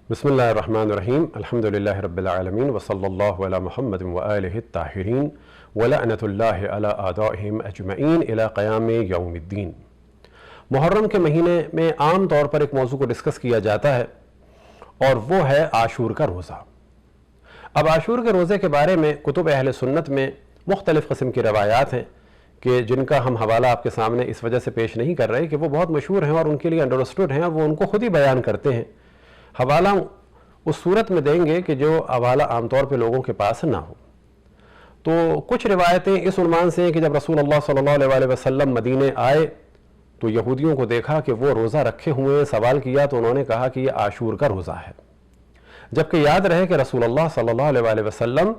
بسم اللہ الرحمن الرحیم الحمدللہ رب العالمین وصلی اللہ علی محمد وآلہ الطاہرین ولعنۃ اللہ علی اعدائہم اجمعین الی قیام یوم الدین۔ محرم کے مہینے میں عام طور پر ایک موضوع کو ڈسکس کیا جاتا ہے اور وہ ہے عاشور کا روزہ۔ اب عاشور کے روزے کے بارے میں کتب اہل سنت میں مختلف قسم کی روایات ہیں کہ جن کا ہم حوالہ آپ کے سامنے اس وجہ سے پیش نہیں کر رہے کہ وہ بہت مشہور ہیں اور ان کے لیے انڈرسٹوڈ ہیں اور وہ ان کو خود ہی بیان کرتے ہیں۔ حوالہ اس صورت میں دیں گے کہ جو حوالہ عام طور پہ لوگوں کے پاس نہ ہو۔ تو کچھ روایتیں اس عنوان سے ہیں کہ جب رسول اللہ صلی اللہ علیہ وسلم مدینے آئے تو یہودیوں کو دیکھا کہ وہ روزہ رکھے ہوئے، سوال کیا تو انہوں نے کہا کہ یہ عاشور کا روزہ ہے، جبکہ یاد رہے کہ رسول اللہ صلی اللہ علیہ وسلم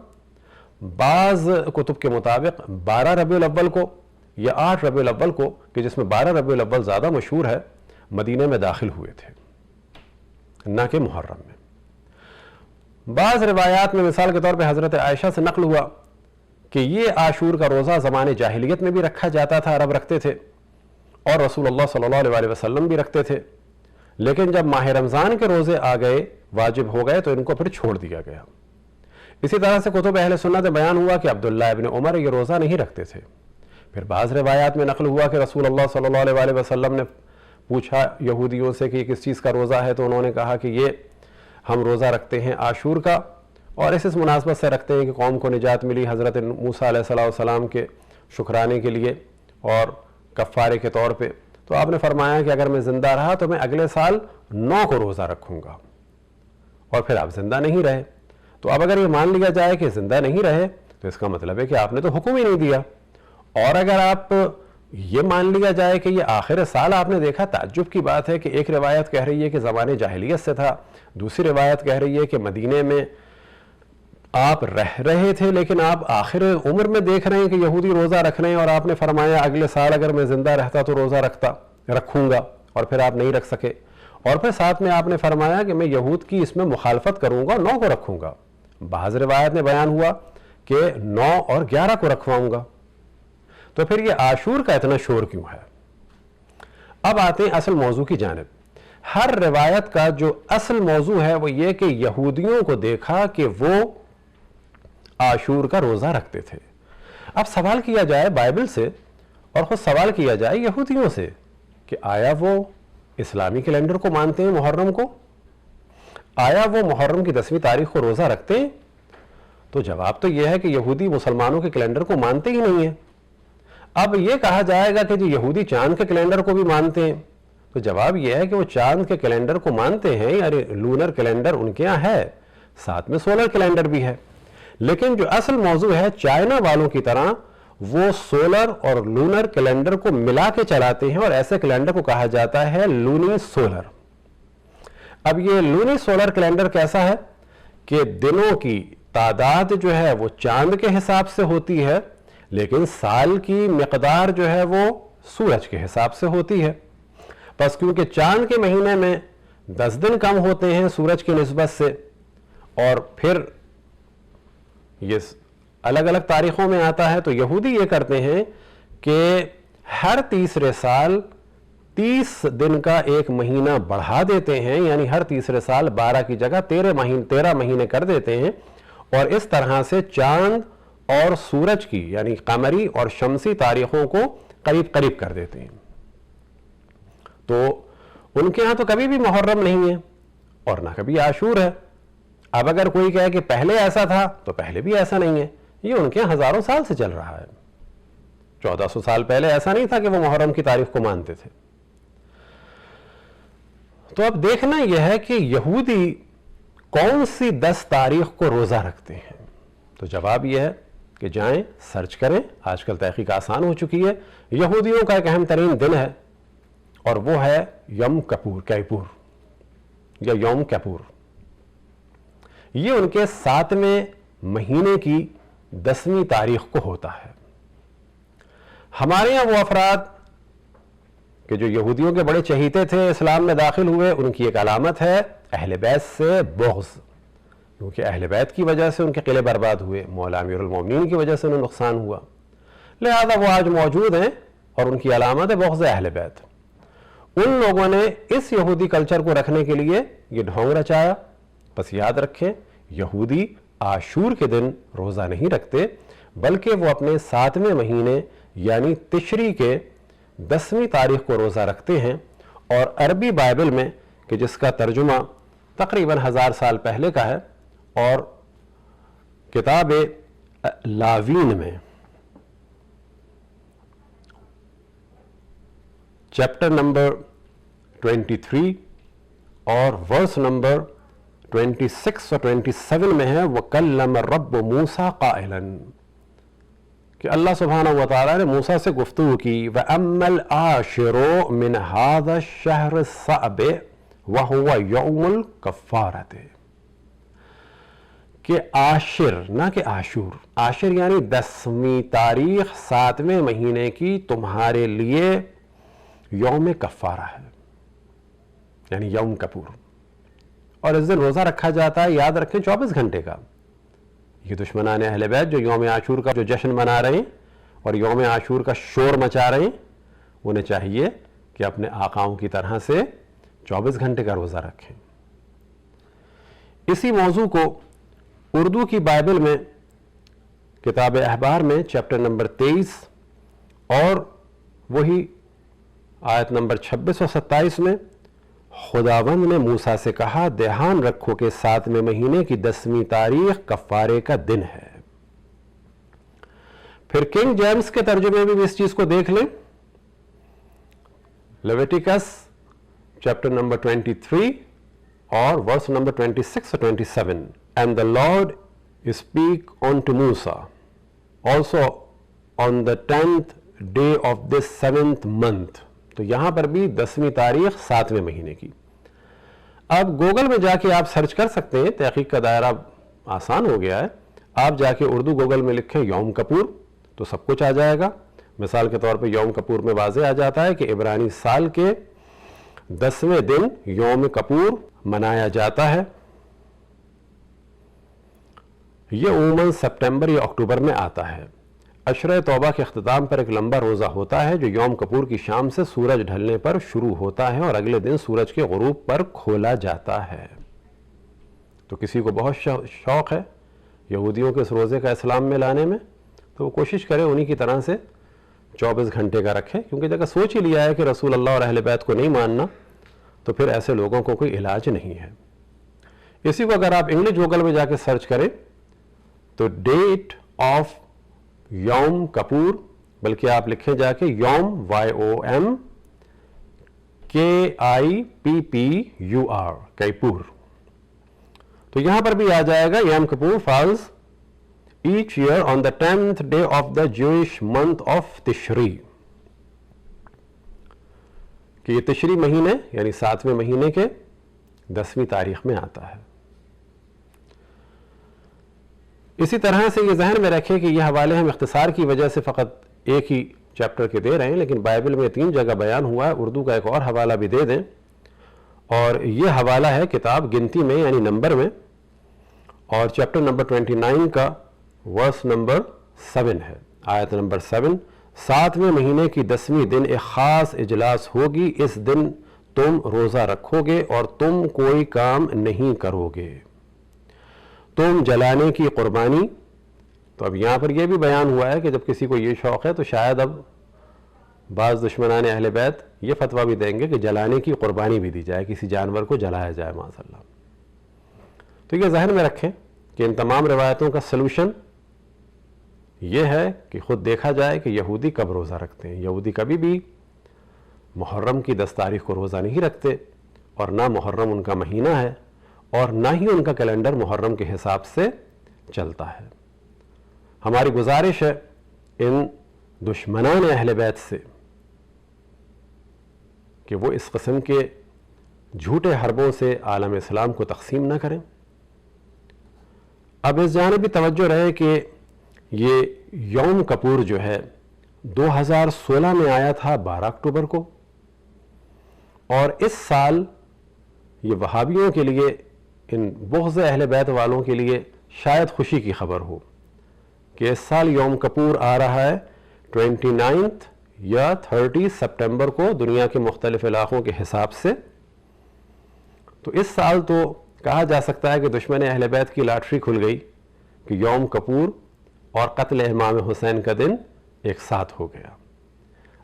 بعض کتب کے مطابق 12 ربیع الاول کو یا 8 ربیع الاول کو، کہ جس میں 12 ربیع الاول زیادہ مشہور ہے، مدینے میں داخل ہوئے تھے، نہ کہ محرم میں۔ بعض روایات میں مثال کے طور پہ حضرت عائشہ سے نقل ہوا کہ یہ عاشور کا روزہ زمانے جاہلیت میں بھی رکھا جاتا تھا، عرب رکھتے تھے، اور رسول اللہ صلی اللہ علیہ وسلم بھی رکھتے تھے، لیکن جب ماہ رمضان کے روزے آ گئے، واجب ہو گئے، تو ان کو پھر چھوڑ دیا گیا۔ اسی طرح سے کتب اہل سنت میں بیان ہوا کہ عبداللہ ابن عمر یہ روزہ نہیں رکھتے تھے۔ پھر بعض روایات میں نقل ہوا کہ رسول اللہ صلی اللہ علیہ وسلم نے پوچھا یہودیوں سے کہ یہ کس چیز کا روزہ ہے، تو انہوں نے کہا کہ یہ ہم روزہ رکھتے ہیں عاشور کا، اور اس مناسبت سے رکھتے ہیں کہ قوم کو نجات ملی حضرت موسیٰ علیہ السلام کے شکرانے کے لیے اور کفارے کے طور پہ۔ تو آپ نے فرمایا کہ اگر میں زندہ رہا تو میں اگلے سال 9 کو روزہ رکھوں گا، اور پھر آپ زندہ نہیں رہے۔ تو اب اگر یہ مان لیا جائے کہ زندہ نہیں رہے تو اس کا مطلب ہے کہ آپ نے تو حکم ہی نہیں دیا، اور اگر آپ یہ مان لیا جائے کہ یہ آخر سال آپ نے دیکھا، تعجب کی بات ہے کہ ایک روایت کہہ رہی ہے کہ زمانے جاہلیت سے تھا، دوسری روایت کہہ رہی ہے کہ مدینے میں آپ رہ رہے تھے لیکن آپ آخر عمر میں دیکھ رہے ہیں کہ یہودی روزہ رکھ رہے ہیں، اور آپ نے فرمایا اگلے سال اگر میں زندہ رہتا تو روزہ رکھوں گا، اور پھر آپ نہیں رکھ سکے، اور پھر ساتھ میں آپ نے فرمایا کہ میں یہود کی اس میں مخالفت کروں گا، 9 کو رکھوں گا۔ بعض روایت میں بیان ہوا کہ 9 اور 11 کو رکھواؤں گا۔ تو پھر یہ عاشور کا اتنا شور کیوں ہے؟ اب آتے ہیں اصل موضوع کی جانب۔ ہر روایت کا جو اصل موضوع ہے وہ یہ کہ یہودیوں کو دیکھا کہ وہ عاشور کا روزہ رکھتے تھے۔ اب سوال کیا جائے بائبل سے، اور خود سوال کیا جائے یہودیوں سے کہ آیا وہ اسلامی کیلنڈر کو مانتے ہیں، محرم کو؟ آیا وہ محرم کی 10ویں تاریخ کو روزہ رکھتے ہیں؟ تو جواب تو یہ ہے کہ یہودی مسلمانوں کے کیلنڈر کو مانتے ہی نہیں ہیں۔ اب یہ کہا جائے گا کہ جو یہودی چاند کے کیلنڈر کو بھی مانتے ہیں، تو جواب یہ ہے کہ وہ چاند کے کیلنڈر کو مانتے ہیں، یعنی لونر کیلنڈر ان کے ہاں ہے، ساتھ میں سولر کیلنڈر بھی ہے، لیکن جو اصل موضوع ہے چائنا والوں کی طرح وہ سولر اور لونر کیلنڈر کو ملا کے چلاتے ہیں، اور ایسے کیلنڈر کو کہا جاتا ہے لونی سولر۔ اب یہ لونی سولر کیلنڈر کیسا ہے کہ دنوں کی تعداد جو ہے وہ چاند کے حساب سے ہوتی ہے، لیکن سال کی مقدار جو ہے وہ سورج کے حساب سے ہوتی ہے۔ بس کیونکہ چاند کے مہینے میں 10 دن کم ہوتے ہیں سورج کی نسبت سے، اور پھر یہ الگ الگ تاریخوں میں آتا ہے، تو یہودی یہ کرتے ہیں کہ ہر تیسرے سال 30 دن کا ایک مہینہ بڑھا دیتے ہیں، یعنی ہر تیسرے سال 12 کی جگہ 13 مہینے کر دیتے ہیں، اور اس طرح سے چاند اور سورج کی یعنی قمری اور شمسی تاریخوں کو قریب قریب کر دیتے ہیں۔ تو ان کے ہاں تو کبھی بھی محرم نہیں ہے اور نہ کبھی عاشور ہے۔ اب اگر کوئی کہے کہ پہلے ایسا تھا تو پہلے بھی ایسا نہیں ہے، یہ ان کے ہزاروں سال سے چل رہا ہے۔ 1400 سال پہلے ایسا نہیں تھا کہ وہ محرم کی تاریخ کو مانتے تھے۔ تو اب دیکھنا یہ ہے کہ یہودی کون سی 10 تاریخ کو روزہ رکھتے ہیں؟ تو جواب یہ ہے کہ جائیں سرچ کریں، آج کل تحقیق آسان ہو چکی ہے۔ یہودیوں کا ایک اہم ترین دن ہے، اور وہ ہے یوم کیپور یا یوم کیپور۔ یہ ان کے 7ویں مہینے کی 10ویں تاریخ کو ہوتا ہے۔ ہمارے یہاں وہ افراد کہ جو یہودیوں کے بڑے چہیتے تھے، اسلام میں داخل ہوئے، ان کی ایک علامت ہے اہل بیت سے بغض، کیونکہ اہل بیت کی وجہ سے ان کے قلعے برباد ہوئے، مولا امیر المومنین کی وجہ سے انہیں نقصان ہوا، لہذا وہ آج موجود ہیں اور ان کی علامت ہے بغض اہل بیت۔ ان لوگوں نے اس یہودی کلچر کو رکھنے کے لیے یہ ڈھونگ رچایا بس یاد رکھیں یہودی عاشور کے دن روزہ نہیں رکھتے بلکہ وہ اپنے 7ویں مہینے یعنی تشری کے 10ویں تاریخ کو روزہ رکھتے ہیں، اور عربی بائبل میں کہ جس کا ترجمہ تقریباً 1000 سال پہلے کا ہے، اور کتاب لاوین میں چیپٹر نمبر 23 اور ورس نمبر 26 اور 27 میں ہے وَكَلَّمَ الرَّبُّ مُوسَىٰ قَائِلًا، کہ اللہ سبحانہ وتعالیٰ نے موسیٰ سے گفتگو کی وَأَمَّا الْعَاشِرُ مِنْ هَذَا الشَّهْرِ الصَّعْبِ وَهُوَ يَوْمُ الْكَفَّارَةِ، کہ عاشر نہ کہ عاشور، عاشر یعنی 10ویں تاریخ 7ویں مہینے کی تمہارے لیے یوم کفارہ ہے، یعنی یوم کپور، اور اس دن روزہ رکھا جاتا ہے، یاد رکھیں 24 گھنٹے کا۔ یہ دشمنان اہل بیت جو یوم عاشور کا جو جشن منا رہے ہیں اور یوم عاشور کا شور مچا رہے ہیں، انہیں چاہیے کہ اپنے آقاؤں کی طرح سے 24 گھنٹے کا روزہ رکھیں۔ اسی موضوع کو اردو کی بائبل میں کتاب احبار میں چیپٹر نمبر 23 اور وہی آیت نمبر 26 اور 27 میں خداوند نے موسیٰ سے کہا دھیان رکھو کہ 7ویں مہینے کی 10ویں تاریخ کفارے کا دن ہے۔ پھر کنگ جیمز کے ترجمے میں بھی اس چیز کو دیکھ لیں، لیویٹیکس چیپٹر نمبر 23 اور ورس نمبر 26 اور 27، And the Lord speak unto Musa also on the 10th day of this 7th month، تو یہاں پر بھی 10ویں تاریخ 7ویں مہینے کی۔ اب گوگل میں جا کے آپ سرچ کر سکتے ہیں، تحقیق کا دائرہ آسان ہو گیا ہے، آپ جا کے اردو گوگل میں لکھیں یوم کپور تو سب کچھ آ جائے گا۔ مثال کے طور پہ یوم کپور میں واضح آ جاتا ہے کہ عبرانی سال کے 10ویں دن یوم کپور منایا جاتا ہے، یہ عموماً سپٹمبر یا اکتوبر میں آتا ہے۔ عشرہ توبہ کے اختتام پر ایک لمبا روزہ ہوتا ہے جو یوم کپور کی شام سے سورج ڈھلنے پر شروع ہوتا ہے اور اگلے دن سورج کے غروب پر کھولا جاتا ہے۔ تو کسی کو بہت شوق ہے یہودیوں کے اس روزے کا اسلام میں لانے میں، تو وہ کوشش کرے انہی کی طرح سے 24 گھنٹے کا رکھے، کیونکہ جگہ سوچ ہی لیا ہے کہ رسول اللہ اور اہل بیت کو نہیں ماننا تو پھر ایسے لوگوں کو کوئی علاج نہیں ہے۔ اسی کو اگر آپ انگلش گوگل میں جا کے سرچ کریں تو ڈیٹ آف یوم کپور، بلکہ آپ لکھیں جا کے یوم YOM KIPPUR کیپور، تو یہاں پر بھی آ جائے گا Yom Kippur falls each year on the 10th day of the Jewish month of Tishrei, کہ یہ تشری مہینے یعنی 7ویں مہینے کے 10ویں تاریخ میں آتا ہے۔ اسی طرح سے یہ ذہن میں رکھیں کہ یہ حوالے ہم اختصار کی وجہ سے فقط ایک ہی چیپٹر کے دے رہے ہیں، لیکن بائبل میں 3 جگہ بیان ہوا ہے، اردو کا ایک اور حوالہ بھی دے دیں، اور یہ حوالہ ہے کتاب گنتی میں یعنی نمبر میں، اور چیپٹر نمبر 29 کا ورس نمبر 7 ہے، آیت نمبر 7، 7ویں مہینے کی 10ویں دن ایک خاص اجلاس ہوگی، اس دن تم روزہ رکھو گے اور تم کوئی کام نہیں کرو گے، تم جلانے کی قربانی۔ تو اب یہاں پر یہ بھی بیان ہوا ہے کہ جب کسی کو یہ شوق ہے تو شاید اب بعض دشمنان اہل بیت یہ فتویٰ بھی دیں گے کہ جلانے کی قربانی بھی دی جائے، کسی جانور کو جلایا جائے معاذ اللہ۔ تو یہ ذہن میں رکھیں کہ ان تمام روایتوں کا سلوشن یہ ہے کہ خود دیکھا جائے کہ یہودی کب روزہ رکھتے ہیں۔ یہودی کبھی بھی محرم کی 10 تاریخ کو روزہ نہیں رکھتے، اور نہ محرم ان کا مہینہ ہے، اور نہ ہی ان کا کیلنڈر محرم کے حساب سے چلتا ہے۔ ہماری گزارش ہے ان دشمنان اہل بیت سے کہ وہ اس قسم کے جھوٹے حربوں سے عالم اسلام کو تقسیم نہ کریں۔ اب اس جانب بھی توجہ رہے کہ یہ یوم کپور جو ہے 2016 میں آیا تھا 12 اکتوبر کو، اور اس سال یہ وہابیوں کے لیے، ان بغض اہل بیت والوں کے لیے شاید خوشی کی خبر ہو کہ اس سال یوم کپور آ رہا ہے 29 یا 30 سپٹمبر کو دنیا کے مختلف علاقوں کے حساب سے۔ تو اس سال تو کہا جا سکتا ہے کہ دشمن اہل بیت کی لاٹری کھل گئی کہ یوم کپور اور قتل امام حسین کا دن ایک ساتھ ہو گیا۔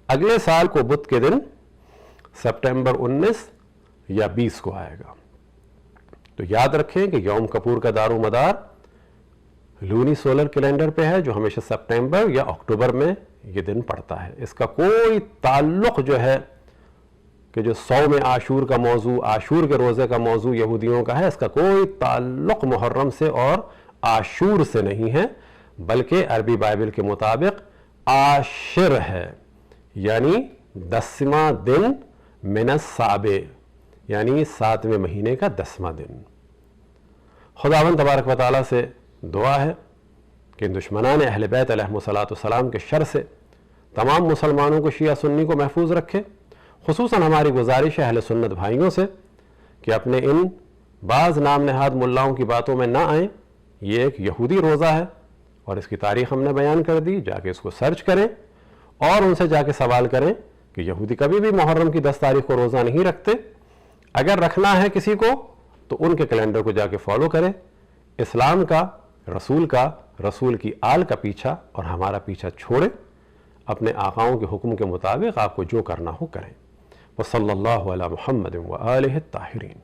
اگلے سال کو بدھ کے دن سپٹمبر 19 یا 20 کو آئے گا۔ تو یاد رکھیں کہ یوم کپور کا دار و مدار لونی سولر کیلنڈر پہ ہے، جو ہمیشہ سپٹمبر یا اکتوبر میں یہ دن پڑتا ہے۔ اس کا کوئی تعلق جو ہے کہ جو صوم عاشور کا موضوع، عاشور کے روزے کا موضوع یہودیوں کا ہے، اس کا کوئی تعلق محرم سے اور عاشور سے نہیں ہے، بلکہ عربی بائبل کے مطابق عاشر ہے، یعنی 10واں دن من السابع، یعنی 7ویں مہینے کا 10واں دن۔ خداوند تبارک و تعالیٰ سے دعا ہے کہ دشمنان اہل بیت علیہم السلام کے شر سے تمام مسلمانوں کو، شیعہ سنی کو محفوظ رکھے۔ خصوصاً ہماری گزارش ہے اہل سنت بھائیوں سے کہ اپنے ان بعض نام نہاد ملاؤں کی باتوں میں نہ آئیں۔ یہ ایک یہودی روزہ ہے اور اس کی تاریخ ہم نے بیان کر دی، جا کے اس کو سرچ کریں اور ان سے جا کے سوال کریں کہ یہودی کبھی بھی محرم کی 10 تاریخ کو روزہ نہیں رکھتے۔ اگر رکھنا ہے کسی کو تو ان کے کیلنڈر کو جا کے فالو کریں۔ اسلام کا، رسول کی آل کا پیچھا اور ہمارا پیچھا چھوڑیں، اپنے آقاؤں کے حکم کے مطابق آپ کو جو کرنا ہو کریں۔ وصلی اللہ علی محمد وآلہ الطاہرین۔